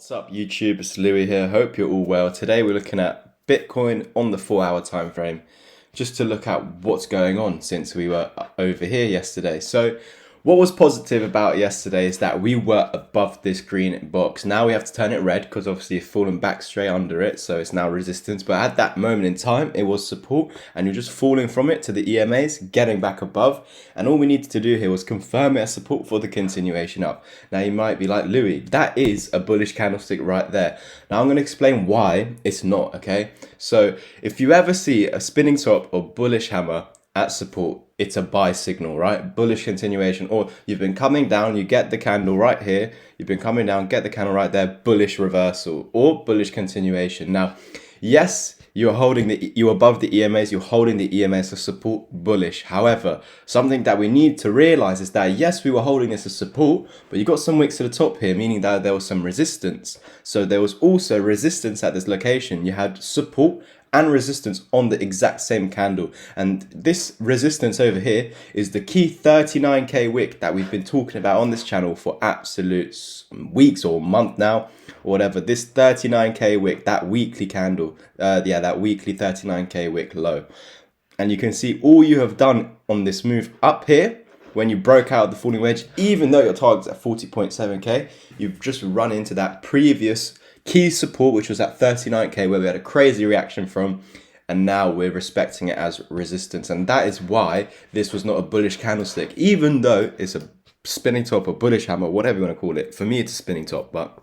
What's up YouTube, it's Louis here, hope you're all well. Today we're looking at Bitcoin on the 4-hour time frame, just to look at what's going on since we were over here yesterday. So what was positive about yesterday is that we were above this green box. Now we have to turn it red because obviously it's fallen back straight under it, so it's now resistance. But at that moment in time, it was support, and you're just falling from it to the EMAs, getting back above. And all we needed to do here was confirm it as support for the continuation up. Now you might be like, Louis, that is a bullish candlestick right there. Now I'm going to explain why it's not, okay? So if you ever see a spinning top or bullish hammer at support, it's a buy signal, right? Bullish continuation. Or you've been coming down, you get the candle right here, you've been coming down, get the candle right there, bullish reversal or bullish continuation. Now, yes, you're above the EMAs, you're holding the EMAs as support, bullish. However, something that we need to realize is that yes, we were holding this as support, but you got some wicks to the top here, meaning that there was some resistance. So there was also resistance at this location. You had support and resistance on the exact same candle, and this resistance over here is the key 39k wick that we've been talking about on this channel for absolute weeks or month now or whatever. This 39k wick, that weekly candle, that weekly 39k wick low, and you can see all you have done on this move up here when you broke out the falling wedge, even though your target's at 40.7k, you've just run into that previous key support, which was at 39k, where we had a crazy reaction from, and now we're respecting it as resistance. And that is why this was not a bullish candlestick, even though it's a spinning top or bullish hammer, whatever you want to call it. For me, it's a spinning top, but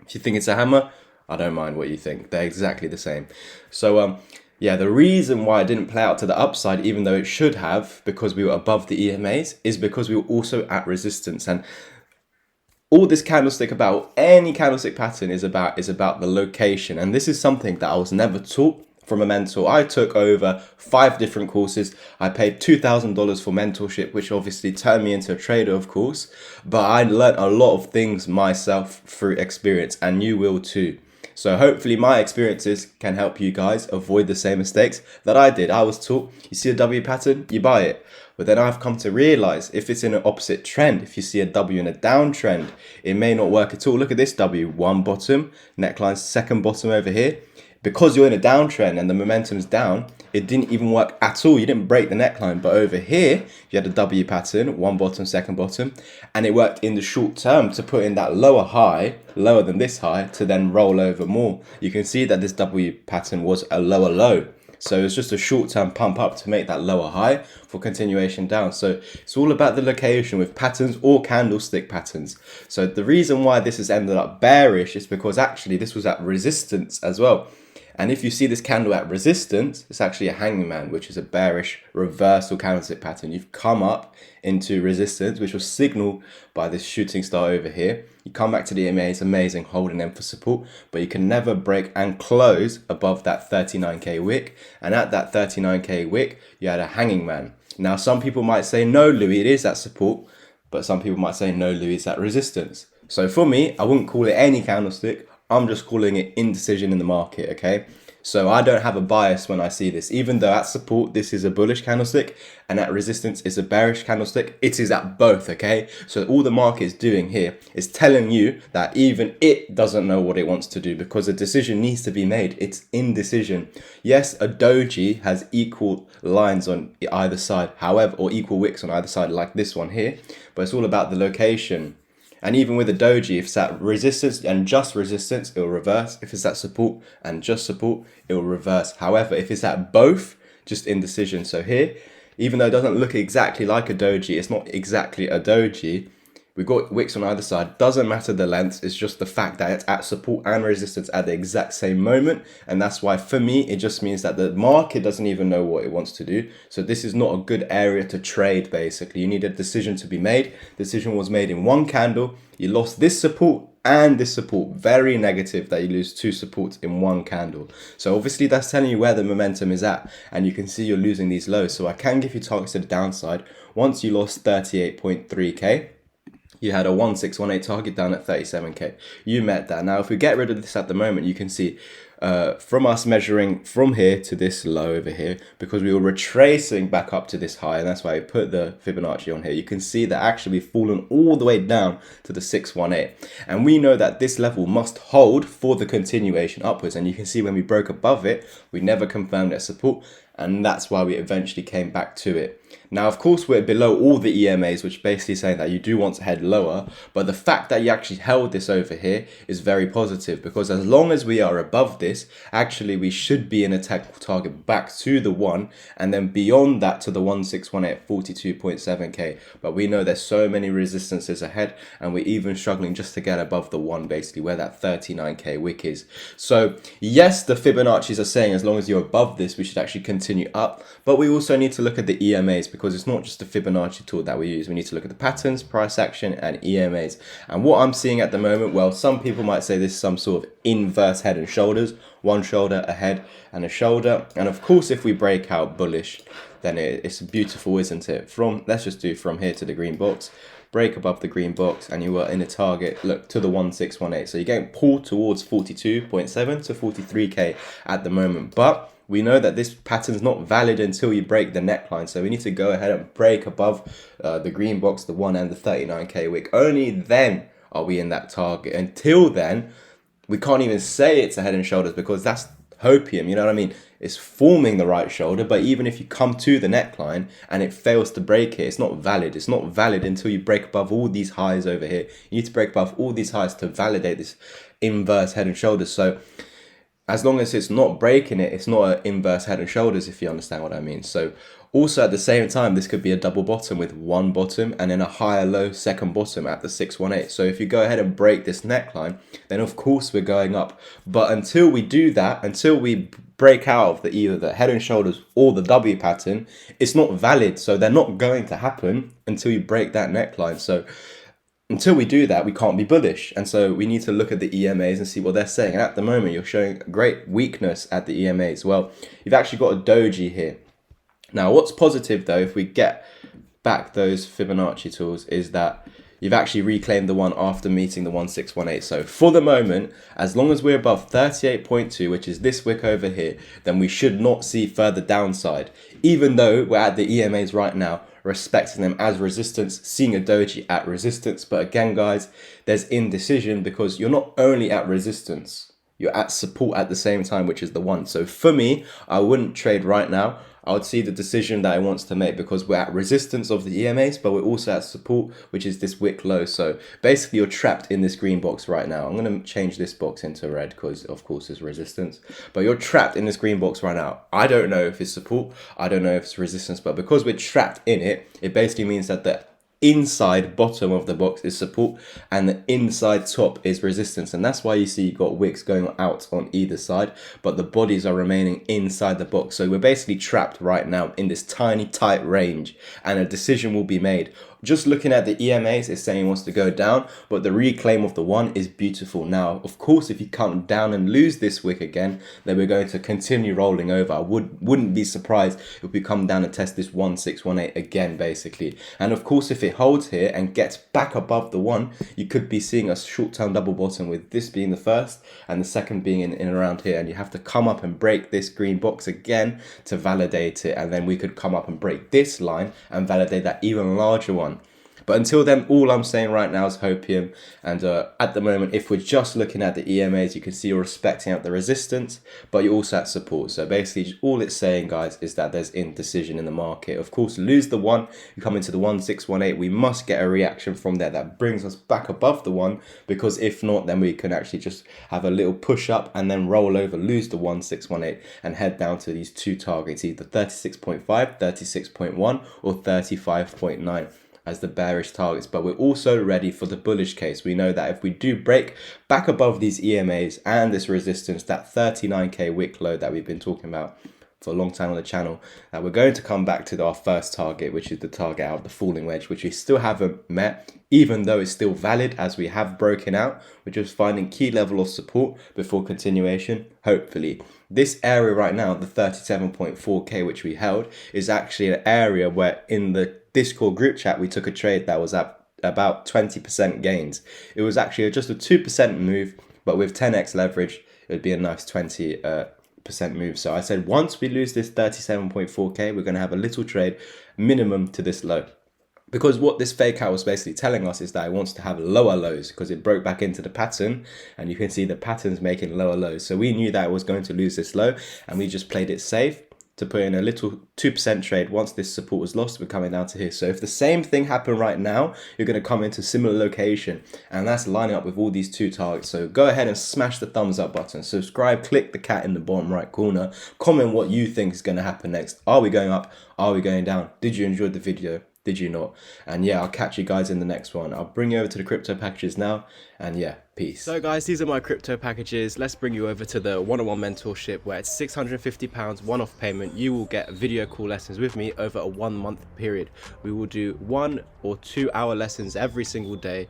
if you think it's a hammer, I don't mind what you think. They're exactly the same. So yeah, the reason why it didn't play out to the upside, even though it should have, because we were above the EMAs, is because we were also at resistance. And all this candlestick about, any candlestick pattern is about the location. And this is something that I was never taught from a mentor. I took over 5 different courses. I paid $2,000 for mentorship, which obviously turned me into a trader, of course. But I learned a lot of things myself through experience, and you will too. So hopefully my experiences can help you guys avoid the same mistakes that I did. I was taught, you see a W pattern, you buy it. But then I've come to realize if it's in an opposite trend, if you see a W in a downtrend, it may not work at all. Look at this W, one bottom, neckline, second bottom over here. Because you're in a downtrend and the momentum's down, it didn't even work at all. You didn't break the neckline, but over here, you had a W pattern, one bottom, second bottom, and it worked in the short term to put in that lower high, lower than this high, to then roll over more. You can see that this W pattern was a lower low. So it's just a short-term pump up to make that lower high for continuation down. So it's all about the location with patterns or candlestick patterns. So the reason why this has ended up bearish is because actually this was at resistance as well. And if you see this candle at resistance, it's actually a hanging man, which is a bearish reversal candlestick pattern. You've come up into resistance, which was signaled by this shooting star over here. You come back to the EMA, it's amazing, holding them for support, but you can never break and close above that 39k wick. And at that 39k wick, you had a hanging man. Now, some people might say, no, Louis, it is at support, but some people might say, no, Louis, it's at resistance. So for me, I wouldn't call it any candlestick. I'm just calling it indecision in the market, okay? So I don't have a bias when I see this. Even though at support, this is a bullish candlestick, and at resistance, it's a bearish candlestick. It is at both, okay? So all the market is doing here is telling you that even it doesn't know what it wants to do, because a decision needs to be made. It's indecision. Yes, a doji has equal lines on either side, however, or equal wicks on either side, like this one here, but it's all about the location. And even with a doji, if it's at resistance and just resistance, it will reverse. If it's at support and just support, it will reverse. However, if it's at both, just indecision. So here, even though it doesn't look exactly like a doji, it's not exactly a doji. We've got wicks on either side. Doesn't matter the length. It's just the fact that it's at support and resistance at the exact same moment. And that's why, for me, it just means that the market doesn't even know what it wants to do. So this is not a good area to trade, basically. You need a decision to be made. Decision was made in one candle. You lost this support and this support. Very negative that you lose 2 supports in one candle. So obviously that's telling you where the momentum is at. And you can see you're losing these lows. So I can give you targets to the downside. Once you lost 38.3k, you had a 1618 target down at 37k. You met that. Now, if we get rid of this at the moment, you can see from us measuring from here to this low over here, because we were retracing back up to this high, and that's why I put the Fibonacci on here. You can see that actually we've fallen all the way down to the 618, and we know that this level must hold for the continuation upwards. And you can see when we broke above it, we never confirmed that support, and that's why we eventually came back to it. Now, of course, we're below all the EMAs, which basically saying that you do want to head lower, but the fact that you actually held this over here is very positive, because as long as we are above this, actually we should be in a technical target back to the 1, and then beyond that to the 1618 at 42.7k. But we know there's so many resistances ahead, and we're even struggling just to get above the 1, basically where that 39k wick is. So yes, the Fibonacci's are saying as long as you're above this, we should actually continue up, but we also need to look at the EMAs, because it's not just the Fibonacci tool that we use. We need to look at the patterns, price action, and EMAs. And what I'm seeing at the moment, well, some people might say this is some sort of inverse head and shoulders, one shoulder, a head, and a shoulder. And of course, if we break out bullish, then it's beautiful, isn't it? Let's just do from here to the green box, break above the green box, and you are in a target, look, to the 1618. So you're getting pulled towards 42.7 to 43k at the moment. But we know that this pattern is not valid until you break the neckline. So we need to go ahead and break above the green box, the 1 and the 39k wick. Only then are we in that target. Until then, we can't even say it's a head and shoulders, because that's hopium, you know what I mean? It's forming the right shoulder, but even if you come to the neckline and it fails to break it, it's not valid. It's not valid until you break above all these highs over here. You need to break above all these highs to validate this inverse head and shoulders. So as long as it's not breaking it, it's not an inverse head and shoulders, if you understand what I mean. So also at the same time, this could be a double bottom with one bottom and then a higher low second bottom at the 618. So if you go ahead and break this neckline, then of course we're going up. But until we do that, until we break out of either the head and shoulders or the W pattern, it's not valid. So they're not going to happen until you break that neckline. So until we do that, we can't be bullish. And so we need to look at the EMAs and see what they're saying. And at the moment, you're showing great weakness at the EMAs. Well, you've actually got a doji here. Now, what's positive, though, if we get back those Fibonacci tools, is that you've actually reclaimed the 1 after meeting the 1618. So for the moment, as long as we're above 38.2, which is this wick over here, then we should not see further downside. Even though we're at the EMAs right now, respecting them as resistance, seeing a doji at resistance. But again, guys, there's indecision, because you're not only at resistance, you're at support at the same time, which is the 1. So for me, I wouldn't trade right now. I would see the decision that it wants to make, because we're at resistance of the EMAs, but we're also at support, which is this wick low. So basically, you're trapped in this green box right now. I'm going to change this box into red, because of course it's resistance. But you're trapped in this green box right now. I don't know if it's support. I don't know if it's resistance. But because we're trapped in it, it basically means that the inside bottom of the box is support and the inside top is resistance, and that's why you see you got wicks going out on either side, but the bodies are remaining inside the box. So we're basically trapped right now in this tiny tight range, and a decision will be made. Just looking at the EMAs, it's saying it wants to go down, but the reclaim of the 1 is beautiful. Now, of course, if you come down and lose this wick again, then we're going to continue rolling over. I wouldn't be surprised if we come down and test this 1618 again, basically. And of course, if it holds here and gets back above the 1, you could be seeing a short-term double bottom, with this being the first and the second being in around here. And you have to come up and break this green box again to validate it. And then we could come up and break this line and validate that even larger one. But until then, all I'm saying right now is hopium. And at the moment, if we're just looking at the EMAs, you can see you're respecting out the resistance, but you're also at support. So basically, all it's saying, guys, is that there's indecision in the market. Of course, lose the 1, you come into the 1618, we must get a reaction from there that brings us back above the 1, because if not, then we can actually just have a little push up and then roll over, lose the 1618, and head down to these 2 targets, either 36.5, 36.1, or 35.9. as the bearish targets. But we're also ready for the bullish case. We know that if we do break back above these EMAs and this resistance, that 39k wick low that we've been talking about for a long time on the channel, that we're going to come back to our first target, which is the target out of the falling wedge, which we still haven't met, even though it's still valid, as we have broken out. We're just finding key level of support before continuation, hopefully. This area right now, the 37.4k, which we held, is actually an area where in the Discord group chat, we took a trade that was at about 20% gains. It was actually just a 2% move, but with 10x leverage, it would be a nice 20% move. So I said once we lose this 37.4k, we're going to have a little trade minimum to this low. Because what this fake out was basically telling us is that it wants to have lower lows because it broke back into the pattern, and you can see the pattern's making lower lows. So we knew that it was going to lose this low, and we just played it safe to put in a little 2% trade. Once this support was lost, we're coming down to here. So if the same thing happened right now, you're going to come into similar location, and that's lining up with all these two targets. So go ahead and smash the thumbs up button, subscribe, click the cat in the bottom right corner, comment what you think is going to happen next. Are we going up? Are we going down? Did you enjoy the video? Did you not? And yeah, I'll catch you guys in the next one. I'll bring you over to the crypto packages now, and yeah, peace. So guys, these are my crypto packages. Let's bring you over to the one-on-one mentorship, where it's £650 one-off payment. You will get video call lessons with me over a 1 month period. We will do 1 or 2 hour lessons every single day,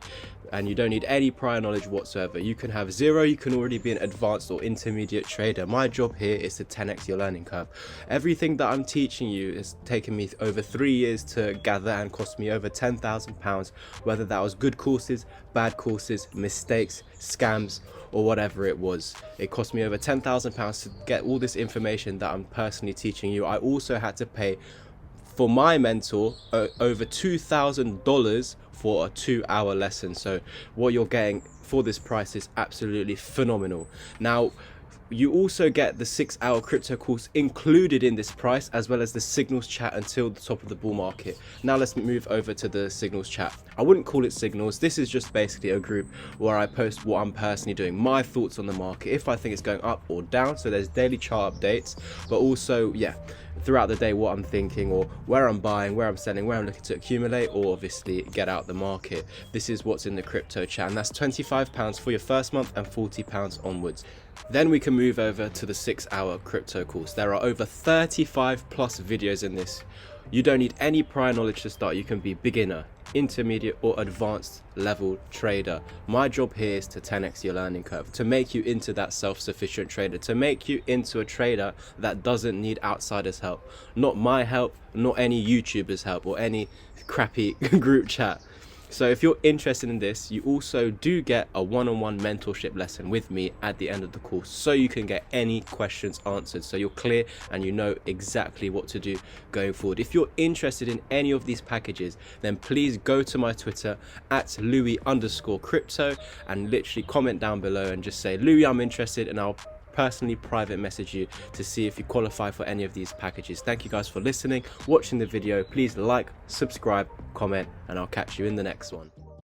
and you don't need any prior knowledge whatsoever. You can have zero, you can already be an advanced or intermediate trader. My job here is to 10x your learning curve. Everything that I'm teaching you has taken me over 3 years to gather and cost me over £10,000, whether that was good courses, bad courses, mistakes, scams, or whatever it was. It cost me over £10,000 to get all this information that I'm personally teaching you. I also had to pay for my mentor over $2,000 for a 2 hour lesson. So what you're getting for this price is absolutely phenomenal. Now, you also get the 6 hour crypto course included in this price, as well as the signals chat until the top of the bull market. Now let's move over to the signals chat. I wouldn't call it signals. This is just basically a group where I post what I'm personally doing, my thoughts on the market, if I think it's going up or down. So there's daily chart updates, but also, yeah, throughout the day, what I'm thinking, or where I'm buying, where I'm selling, where I'm looking to accumulate, or obviously get out the market. This is what's in the crypto chat, and that's £25 for your first month and £40 onwards. Then we can move over to the 6 hour crypto course. There are over 35 plus videos in this. You don't need any prior knowledge to start. You can be beginner, intermediate, or advanced level trader. My job here is to 10x your learning curve, to make you into that self-sufficient trader, to make you into a trader that doesn't need outsiders' help. Not my help, not any YouTubers' help, or any crappy group chat. So if you're interested in this, you also do get a one-on-one mentorship lesson with me at the end of the course, so you can get any questions answered, so you're clear and you know exactly what to do going forward. If you're interested in any of these packages, then please go to my Twitter at Louis_crypto and literally comment down below and just say, Louis, I'm interested, and I'll personally private message you to see if you qualify for any of these packages. Thank you guys for listening, watching the video. Please like, subscribe, comment, and I'll catch you in the next one.